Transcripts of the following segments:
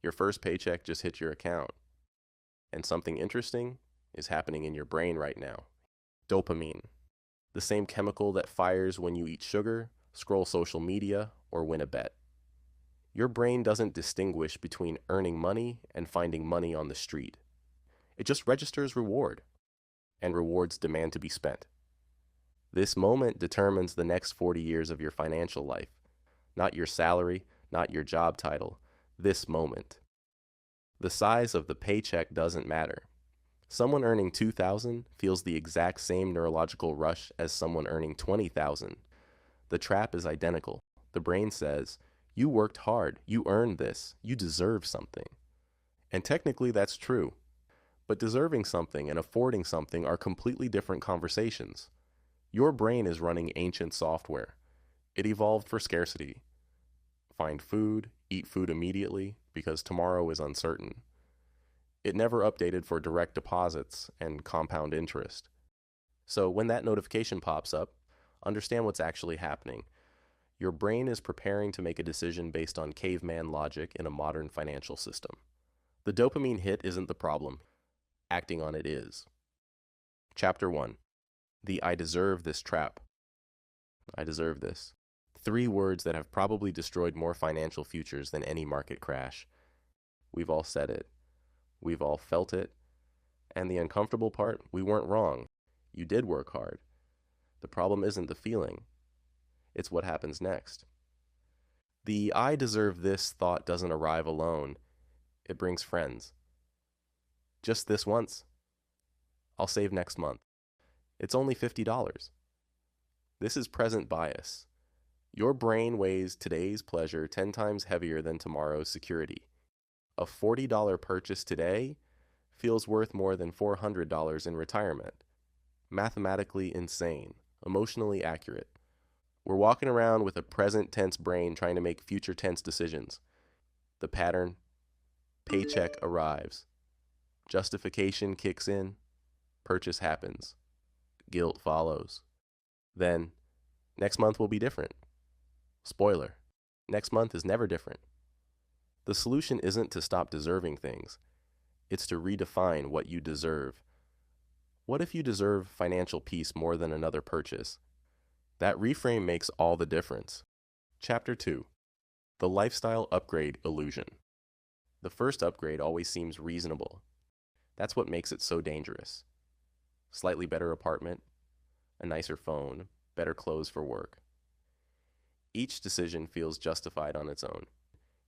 Your first paycheck just hit your account, and something interesting is happening in your brain right now. Dopamine, the same chemical that fires when you eat sugar, scroll social media, or win a bet. Your brain doesn't distinguish between earning money and finding money on the street. It just registers reward, and rewards demand to be spent. This moment determines the next 40 years of your financial life, not your salary, not your job title, this moment. The size of the paycheck doesn't matter. Someone earning $2,000 feels the exact same neurological rush as someone earning $20,000. The trap is identical. The brain says, "You worked hard, you earned this, you deserve something." And technically that's true. But deserving something and affording something are completely different conversations. Your brain is running ancient software. It evolved for scarcity. Find food, eat food immediately, because tomorrow is uncertain. It never updated for direct deposits and compound interest. So when that notification pops up, understand what's actually happening. Your brain is preparing to make a decision based on caveman logic in a modern financial system. The dopamine hit isn't the problem. Acting on it is. Chapter 1. The I deserve this trap. I deserve this. 3 words that have probably destroyed more financial futures than any market crash. We've all said it. We've all felt it. And the uncomfortable part, we weren't wrong. You did work hard. The problem isn't the feeling. It's what happens next. The I deserve this thought doesn't arrive alone. It brings friends. Just this once. I'll save next month. It's only $50. This is present bias. Your brain weighs today's pleasure 10 times heavier than tomorrow's security. A $40 purchase today feels worth more than $400 in retirement. Mathematically insane, emotionally accurate. We're walking around with a present tense brain trying to make future tense decisions. The pattern: paycheck arrives. Justification kicks in. Purchase happens. Guilt follows. Then, next month will be different. Spoiler: next month is never different. The solution isn't to stop deserving things. It's to redefine what you deserve. What if you deserve financial peace more than another purchase? That reframe makes all the difference. Chapter 2. The lifestyle upgrade illusion. The first upgrade always seems reasonable. That's what makes it so dangerous. Slightly better apartment, a nicer phone, better clothes for work. Each decision feels justified on its own.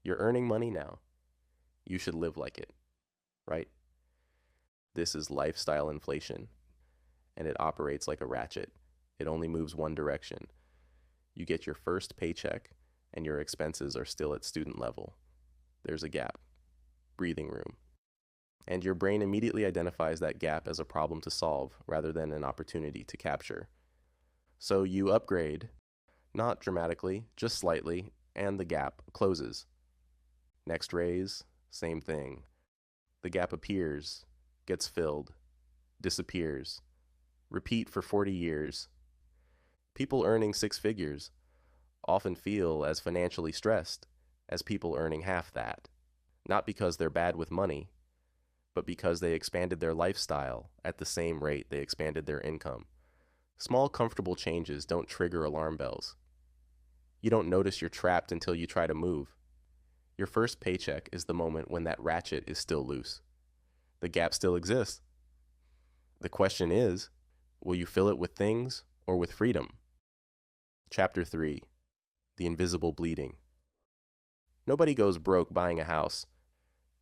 You're earning money now. You should live like it, right? This is lifestyle inflation, and it operates like a ratchet. It only moves one direction. You get your first paycheck, and your expenses are still at student level. There's a gap, breathing room. And your brain immediately identifies that gap as a problem to solve rather than an opportunity to capture. So you upgrade, not dramatically, just slightly, and the gap closes. Next raise, same thing. The gap appears, gets filled, disappears. Repeat for 40 years. People earning 6 figures often feel as financially stressed as people earning half that. Not because they're bad with money, but because they expanded their lifestyle at the same rate they expanded their income. Small, comfortable changes don't trigger alarm bells. You don't notice you're trapped until you try to move. Your first paycheck is the moment when that ratchet is still loose. The gap still exists. The question is, will you fill it with things or with freedom? Chapter 3. The invisible bleeding. Nobody goes broke buying a house.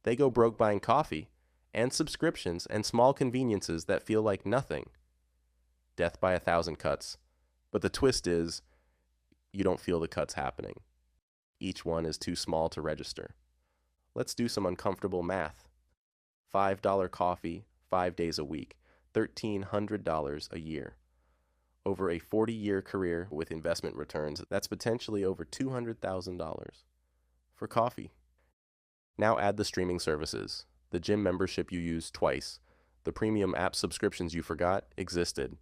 They go broke buying coffee and subscriptions and small conveniences that feel like nothing. Death by 1,000 cuts. But the twist is, you don't feel the cuts happening. Each one is too small to register. Let's do some uncomfortable math. $5 coffee, 5 days a week, $1,300 a year. Over a 40-year career with investment returns, that's potentially over $200,000 for coffee. Now add the streaming services, the gym membership you used twice, the premium app subscriptions you forgot existed,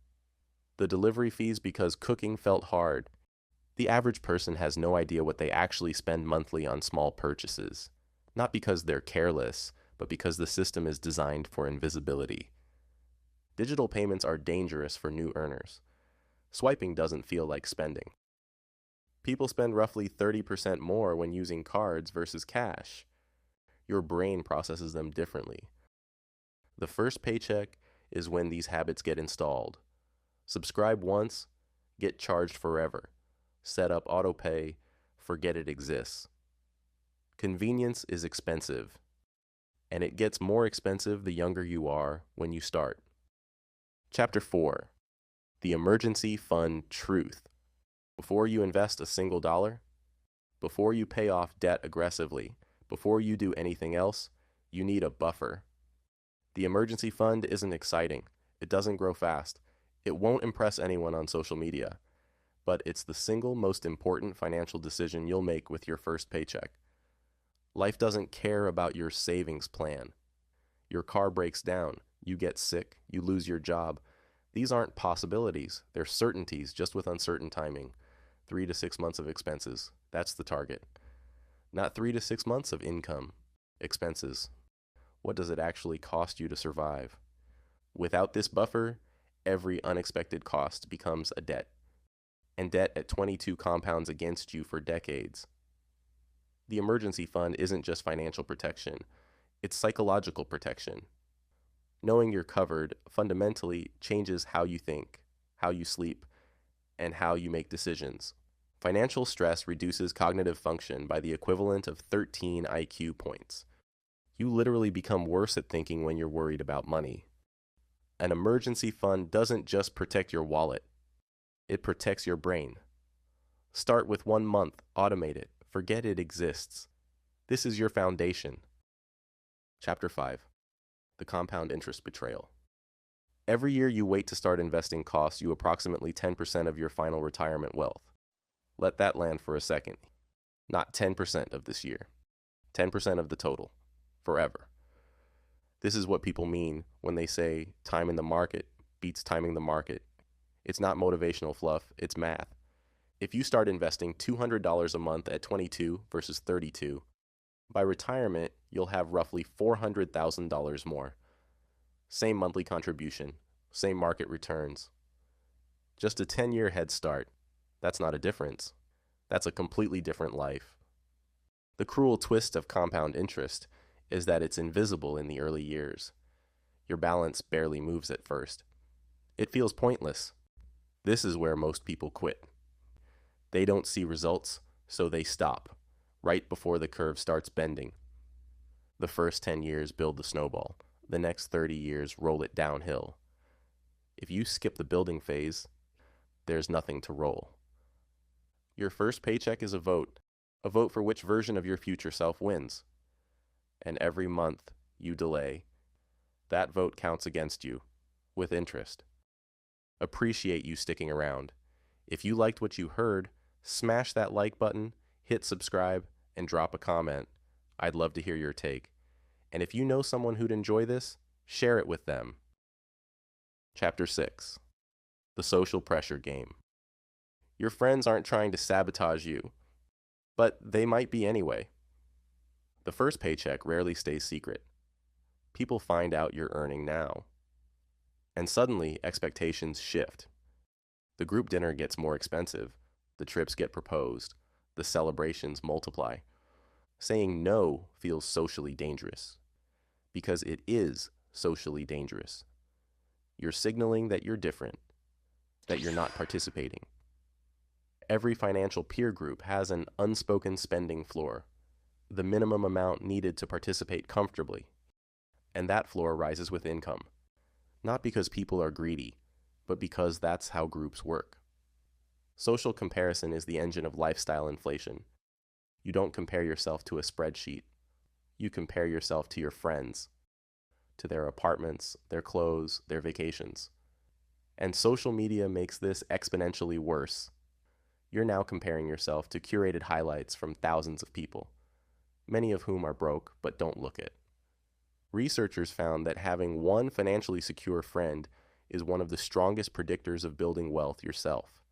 the delivery fees because cooking felt hard. The average person has no idea what they actually spend monthly on small purchases. Not because they're careless, but because the system is designed for invisibility. Digital payments are dangerous for new earners. Swiping doesn't feel like spending. People spend roughly 30% more when using cards versus cash. Your brain processes them differently. The first paycheck is when these habits get installed. Subscribe once, get charged forever. Set up autopay, forget it exists. Convenience is expensive, and it gets more expensive the younger you are when you start. Chapter 4. The Emergency Fund Truth. Before you invest a single dollar, before you pay off debt aggressively, before you do anything else, you need a buffer. The emergency fund isn't exciting. It doesn't grow fast. It won't impress anyone on social media. But it's the single most important financial decision you'll make with your first paycheck. Life doesn't care about your savings plan. Your car breaks down, you get sick, you lose your job. These aren't possibilities. They're certainties, just with uncertain timing. 3 to 6 months of expenses. That's the target. Not 3 to 6 months of income. Expenses. What does it actually cost you to survive? Without this buffer, every unexpected cost becomes a debt. And debt at 22 compounds against you for decades. The emergency fund isn't just financial protection. It's psychological protection. Knowing you're covered fundamentally changes how you think, how you sleep, and how you make decisions. Financial stress reduces cognitive function by the equivalent of 13 IQ points. You literally become worse at thinking when you're worried about money. An emergency fund doesn't just protect your wallet. It protects your brain. Start with 1 month, automate it, forget it exists. This is your foundation. Chapter 5. The Compound Interest Betrayal. Every year you wait to start investing costs you approximately 10% of your final retirement wealth. Let that land for a second. Not 10% of this year. 10% of the total. Forever. This is what people mean when they say time in the market beats timing the market. It's not motivational fluff, it's math. If you start investing $200 a month at 22 versus 32, by retirement, you'll have roughly $400,000 more. Same monthly contribution, same market returns. Just a 10-year head start. That's not a difference. That's a completely different life. The cruel twist of compound interest is that it's invisible in the early years. Your balance barely moves at first. It feels pointless. This is where most people quit. They don't see results, so they stop, right before the curve starts bending. The first 10 years build the snowball. The next 30 years roll it downhill. If you skip the building phase, there's nothing to roll. Your first paycheck is a vote for which version of your future self wins. And every month you delay, that vote counts against you, with interest. Appreciate you sticking around. If you liked what you heard, smash that like button, hit subscribe, and drop a comment. I'd love to hear your take. And if you know someone who'd enjoy this, share it with them. Chapter 6. The Social Pressure Game. Your friends aren't trying to sabotage you, but they might be anyway. The first paycheck rarely stays secret. People find out you're earning now. And suddenly, expectations shift. The group dinner gets more expensive. The trips get proposed. The celebrations multiply. Saying no feels socially dangerous. Because it is socially dangerous. You're signaling that you're different, that you're not participating. Every financial peer group has an unspoken spending floor, the minimum amount needed to participate comfortably. And that floor rises with income. Not because people are greedy, but because that's how groups work. Social comparison is the engine of lifestyle inflation. You don't compare yourself to a spreadsheet. You compare yourself to your friends, to their apartments, their clothes, their vacations. And social media makes this exponentially worse. You're now comparing yourself to curated highlights from thousands of people, many of whom are broke but don't look it. Researchers found that having one financially secure friend is one of the strongest predictors of building wealth yourself.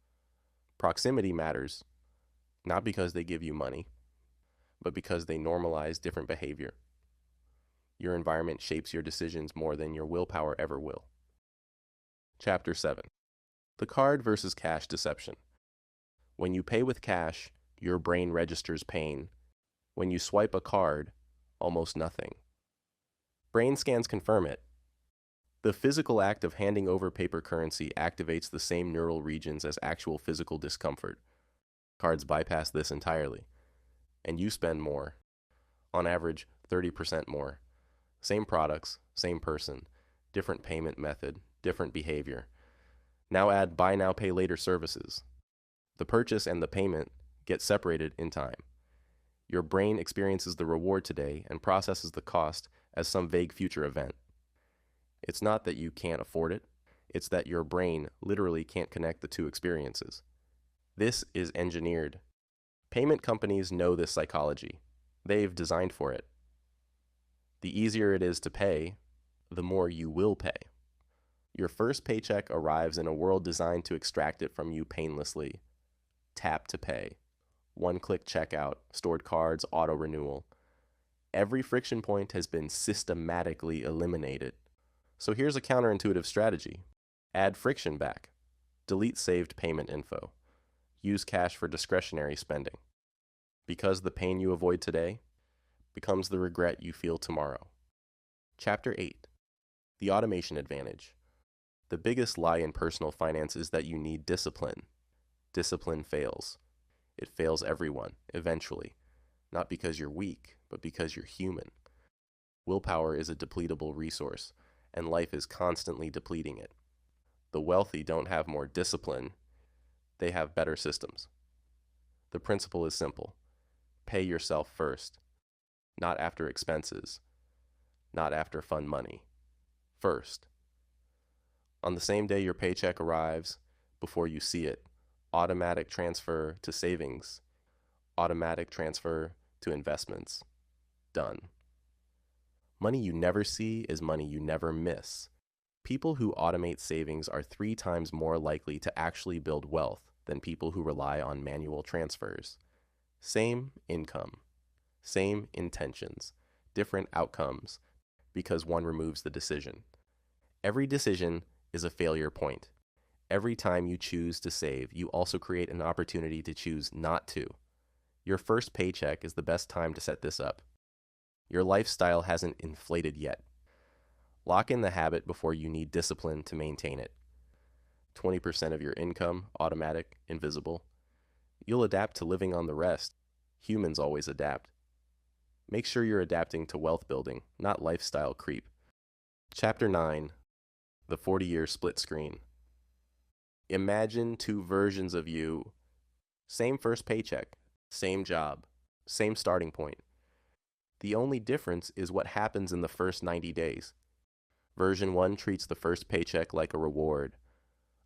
Proximity matters, not because they give you money, but because they normalize different behavior. Your environment shapes your decisions more than your willpower ever will. Chapter 7. The card versus cash deception. When you pay with cash, your brain registers pain. When you swipe a card, almost nothing. Brain scans confirm it. The physical act of handing over paper currency activates the same neural regions as actual physical discomfort. Cards bypass this entirely. And you spend more. On average, 30% more. Same products, same person, different payment method, different behavior. Now add buy now, pay later services. The purchase and the payment get separated in time. Your brain experiences the reward today and processes the cost as some vague future event. It's not that you can't afford it, it's that your brain literally can't connect the two experiences. This is engineered. Payment companies know this psychology. They've designed for it. The easier it is to pay, the more you will pay. Your first paycheck arrives in a world designed to extract it from you painlessly. Tap to pay. One-click checkout, stored cards, auto-renewal. Every friction point has been systematically eliminated. So here's a counterintuitive strategy. Add friction back. Delete saved payment info. Use cash for discretionary spending. Because the pain you avoid today becomes the regret you feel tomorrow. Chapter 8. The automation advantage. The biggest lie in personal finance is that you need discipline. Discipline fails. It fails everyone, eventually. Not because you're weak, but because you're human. Willpower is a depletable resource, and life is constantly depleting it. The wealthy don't have more discipline, they have better systems. The principle is simple. Pay yourself first. Not after expenses. Not after fun money. First. On the same day your paycheck arrives, before you see it, automatic transfer to savings, automatic transfer to investments. Done. Money you never see is money you never miss. People who automate savings are 3 times more likely to actually build wealth than people who rely on manual transfers. Same income, same intentions, different outcomes, because one removes the decision. Every decision is a failure point. Every time you choose to save, you also create an opportunity to choose not to. Your first paycheck is the best time to set this up. Your lifestyle hasn't inflated yet. Lock in the habit before you need discipline to maintain it. 20% of your income, automatic, invisible. You'll adapt to living on the rest. Humans always adapt. Make sure you're adapting to wealth building, not lifestyle creep. Chapter 9. The 40-year split screen. Imagine 2 versions of you. Same first paycheck, same job, same starting point. The only difference is what happens in the first 90 days. Version 1 treats the first paycheck like a reward,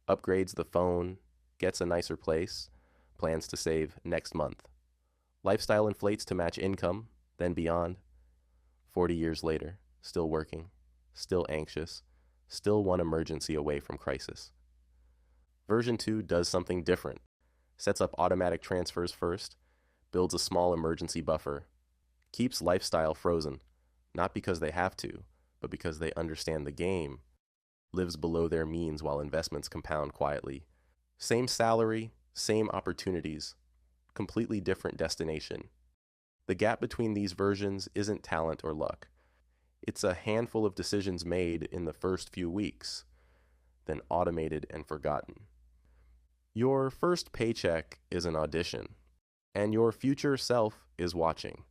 upgrades the phone, gets a nicer place, plans to save next month. Lifestyle inflates to match income, then beyond. 40 years later, still working, still anxious, still one emergency away from crisis. Version 2 does something different, sets up automatic transfers first, builds a small emergency buffer, keeps lifestyle frozen, not because they have to, but because they understand the game, lives below their means while investments compound quietly. Same salary, same opportunities, completely different destination. The gap between these versions isn't talent or luck. It's a handful of decisions made in the first few weeks, then automated and forgotten. Your first paycheck is an audition, and your future self is watching.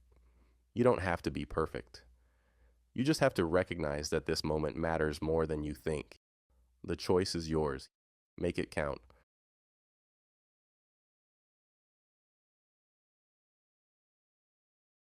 You don't have to be perfect. You just have to recognize that this moment matters more than you think. The choice is yours. Make it count.